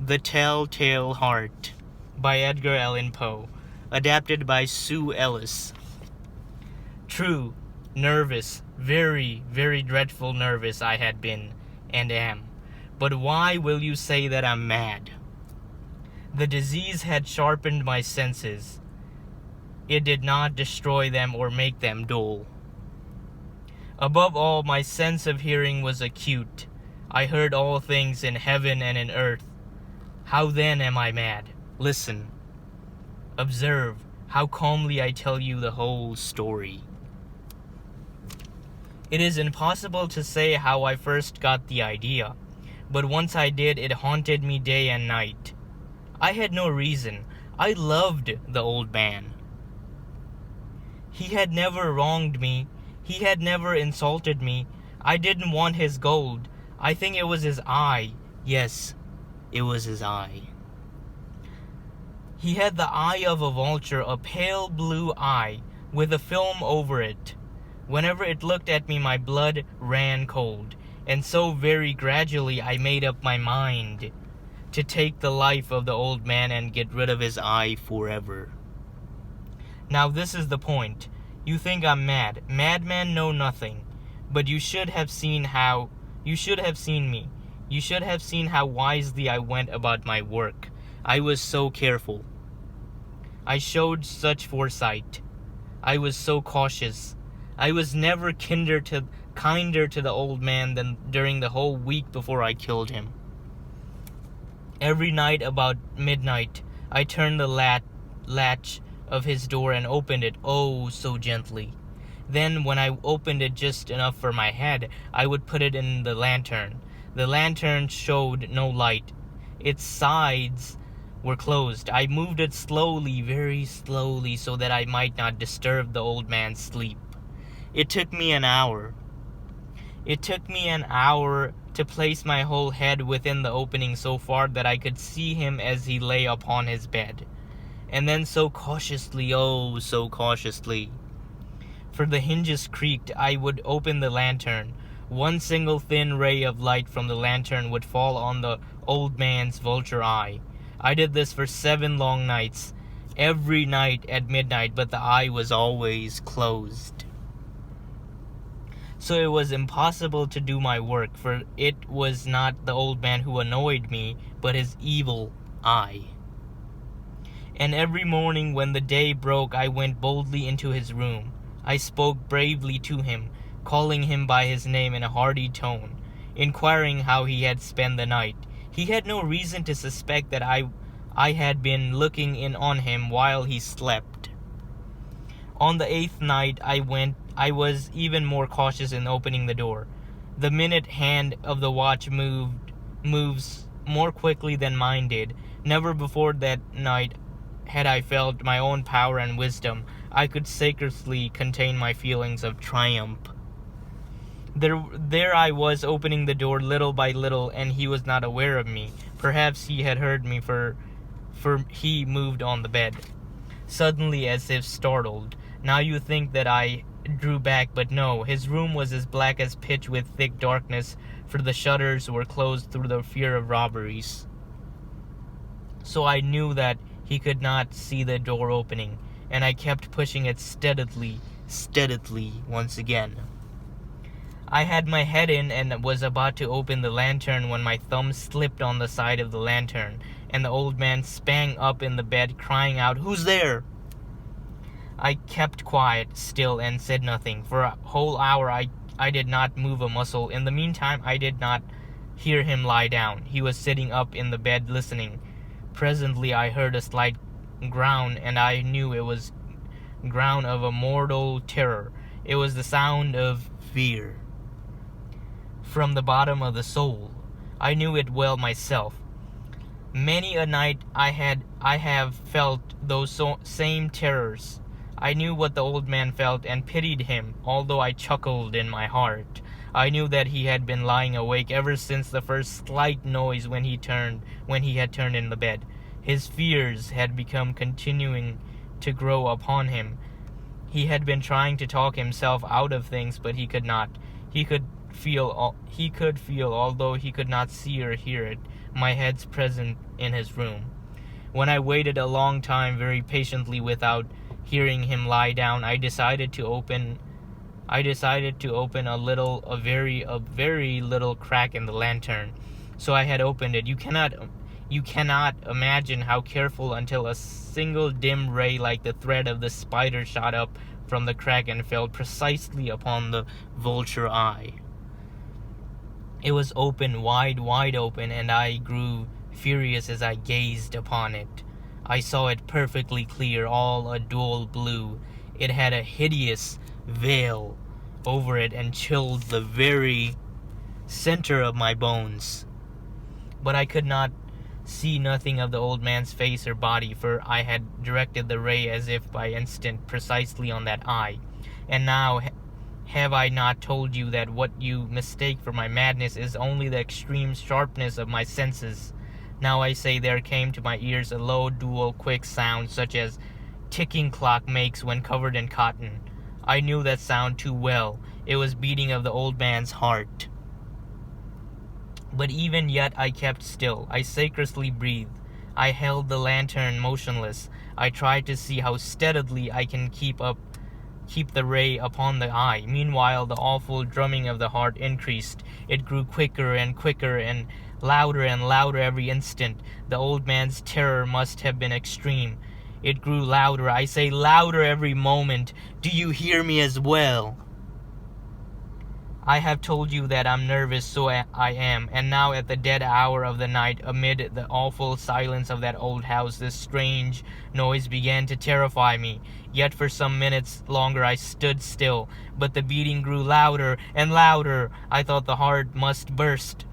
The Telltale Heart by Edgar Allan Poe, adapted by Sue Ellis. True, nervous, very, very dreadful nervous I had been, and am. But why will you say that I'm mad? The disease had sharpened my senses. It did not destroy them or make them dull. Above all, my sense of hearing was acute. I heard all things in heaven and in earth. How then am I mad? Listen. Observe how calmly I tell you the whole story. It is impossible to say how I first got the idea, but once I did, it haunted me day and night. I had no reason. I loved the old man. He had never wronged me. He had never insulted me. I didn't want his gold. I think it was his eye. Yes, it was his eye. He had the eye of a vulture, a pale blue eye, with a film over it. Whenever it looked at me, my blood ran cold, and so very gradually I made up my mind to take the life of the old man and get rid of his eye forever. Now this is the point. You think I'm mad. Madmen know nothing. But you should have seen me. You should have seen how wisely I went about my work. I was so careful. I showed such foresight. I was so cautious. I was never kinder to the old man than during the whole week before I killed him. Every night about midnight, I turned the latch of his door and opened it, oh, so gently. Then, when I opened it just enough for my head, I would put it in the lantern. The lantern showed no light. Its sides were closed. I moved it slowly, very slowly, so that I might not disturb the old man's sleep. It took me an hour. To place my whole head within the opening so far that I could see him as he lay upon his bed. And then so cautiously, oh, so cautiously, for the hinges creaked, I would open the lantern. One single thin ray of light from the lantern would fall on the old man's vulture eye. I did this for 7 long nights, every night at midnight, but the eye was always closed. So it was impossible to do my work, for it was not the old man who annoyed me, but his evil eye. And every morning when the day broke, I went boldly into his room. I spoke bravely to him, calling him by his name in a hearty tone, inquiring how he had spent the night. He had no reason to suspect that I had been looking in on him while he slept. On the 8th night I was even more cautious in opening the door. The minute hand of the watch moves more quickly than mine did. Never before that night had I felt my own power and wisdom. I could sacredly contain my feelings of triumph. There I was, opening the door little by little, and he was not aware of me. Perhaps he had heard me, for he moved on the bed, suddenly as if startled. Now you think that I drew back, but no. His room was as black as pitch with thick darkness, for the shutters were closed through the fear of robberies. So I knew that he could not see the door opening, and I kept pushing it steadily, once again. I had my head in and was about to open the lantern when my thumb slipped on the side of the lantern, and the old man sprang up in the bed, crying out, "Who's there?" I kept quiet still and said nothing. For a whole hour I did not move a muscle. In the meantime, I did not hear him lie down. He was sitting up in the bed listening. Presently I heard a slight groan, and I knew it was groan of a mortal terror. It was the sound of fear from the bottom of the soul. I knew it well myself. Many a night I have felt those same terrors. I knew what the old man felt and pitied him, although I chuckled in my heart. I knew that he had been lying awake ever since the first slight noise when he had turned in the bed. His fears had become continuing to grow upon him. He had been trying to talk himself out of things, but he could not. He could feel, although he could not see or hear it. my head's present in his room. When I waited a long time very patiently without hearing him lie down, I decided to open a very little crack in the lantern. So I had opened it. You cannot imagine how careful until a single dim ray like the thread of the spider shot up from the crack and fell precisely upon the vulture eye. It was open, wide open, and I grew furious as I gazed upon it. I saw it perfectly clear, all a dull blue. It had a hideous veil over it and chilled the very center of my bones. But I could see nothing of the old man's face or body, for I had directed the ray as if by instinct precisely on that eye. And now, have I not told you that what you mistake for my madness is only the extreme sharpness of my senses? Now I say there came to my ears a low, dual, quick sound, such as ticking clock makes when covered in cotton. I knew that sound too well. It was beating of the old man's heart. But even yet I kept still. I sacredly breathed. I held the lantern motionless. I tried to see how steadily I can keep the ray upon the eye. Meanwhile, the awful drumming of the heart increased. It grew quicker and quicker and louder every instant. The old man's terror must have been extreme. It grew louder, I say louder every moment. Do you hear me as well? I have told you that I'm nervous, so I am. And now at the dead hour of the night, amid the awful silence of that old house, this strange noise began to terrify me. Yet for some minutes longer I stood still, but the beating grew louder and louder. I thought the heart must burst.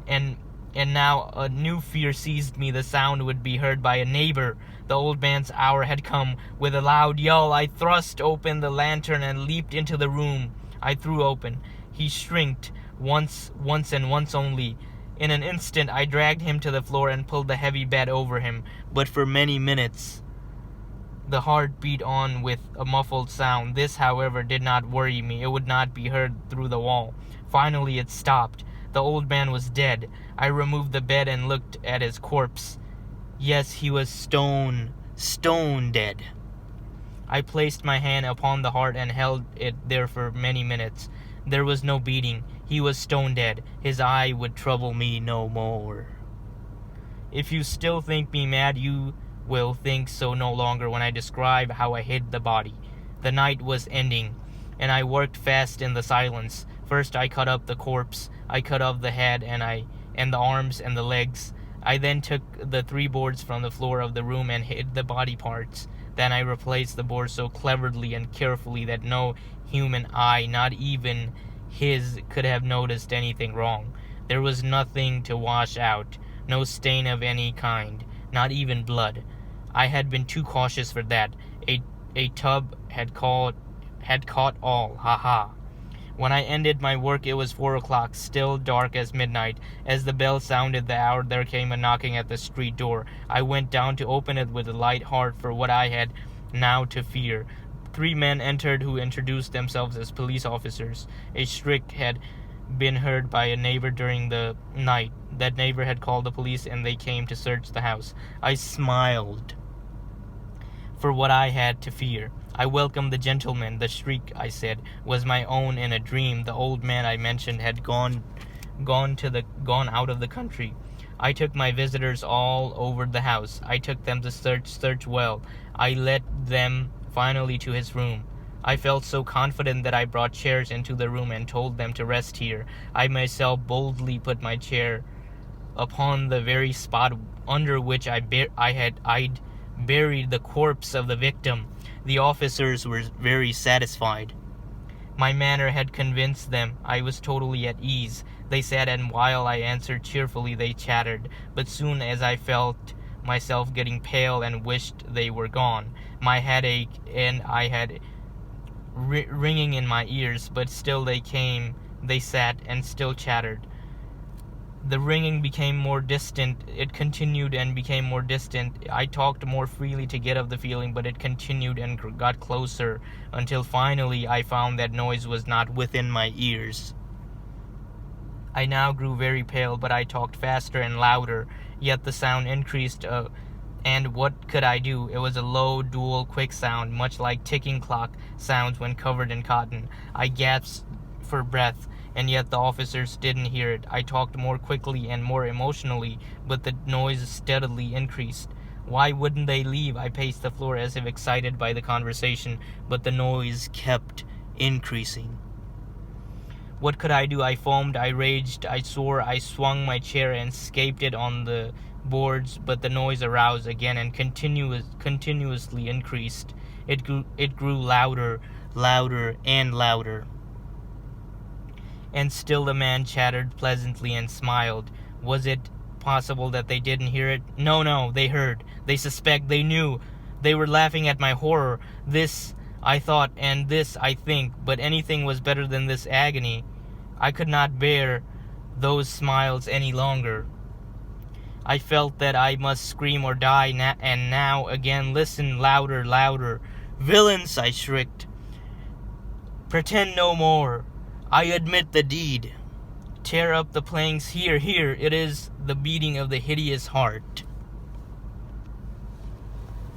And now a new fear seized me. The sound would be heard by a neighbor. The old man's hour had come. With a loud yell, I thrust open the lantern and leaped into the room. I threw open. He shrieked once and once only. In an instant I dragged him to the floor and pulled the heavy bed over him. But for many minutes the heart beat on with a muffled sound. This, however, did not worry me. It would not be heard through the wall. Finally it stopped. The old man was dead. I removed the bed and looked at his corpse. Yes, he was stone dead. I placed my hand upon the heart and held it there for many minutes. There was no beating. He was stone dead. His eye would trouble me no more. If you still think me mad, you will think so no longer when I describe how I hid the body. The night was ending, and I worked fast in the silence. First I cut up the corpse. I cut off the head and the arms and the legs. I then took the 3 boards from the floor of the room and hid the body parts. Then I replaced the boards so cleverly and carefully that no human eye, not even his, could have noticed anything wrong. There was nothing to wash out, no stain of any kind, not even blood. I had been too cautious for that. A tub had caught all. Ha ha. When I ended my work, it was 4 o'clock, still dark as midnight. As the bell sounded the hour, there came a knocking at the street door. I went down to open it with a light heart for what I had now to fear. 3 men entered who introduced themselves as police officers. A shriek had been heard by a neighbor during the night. That neighbor had called the police and they came to search the house. I smiled for what I had to fear. I welcomed the gentleman. The shriek, I said, was my own in a dream. The old man I mentioned had gone out of the country. I took my visitors all over the house. I took them to search well. I led them finally to his room. I felt so confident that I brought chairs into the room and told them to rest here. I myself boldly put my chair upon the very spot under which I'd buried the corpse of the victim. The officers were very satisfied. My manner had convinced them. I was totally at ease. They sat, and while I answered cheerfully, they chattered. But soon as I felt myself getting pale and wished they were gone, my head ached and I had ringing in my ears. But still they came. They sat and still chattered. The ringing became more distant. It continued and became more distant. I talked more freely to get of the feeling, but it continued and got closer, until finally I found that noise was not within my ears. I now grew very pale, but I talked faster and louder, yet the sound increased, and what could I do? It was a low, dual, quick sound, much like ticking clock sounds when covered in cotton. I gasped for breath, and yet the officers didn't hear it. I talked more quickly and more emotionally, but the noise steadily increased. Why wouldn't they leave? I paced the floor as if excited by the conversation, but the noise kept increasing. What could I do? I foamed, I raged, I swore, I swung my chair and escaped it on the boards, but the noise aroused again and continuously increased. It grew louder, and louder. And still the man chattered pleasantly and smiled. Was it possible that they didn't hear it? No, they heard. They suspect, they knew. They were laughing at my horror. This, I thought, and this, I think, but anything was better than this agony. I could not bear those smiles any longer. I felt that I must scream or die, and now again, listen, louder. Villains, I shrieked. Pretend no more. I admit the deed. Tear up the planks, here, it is the beating of the hideous heart.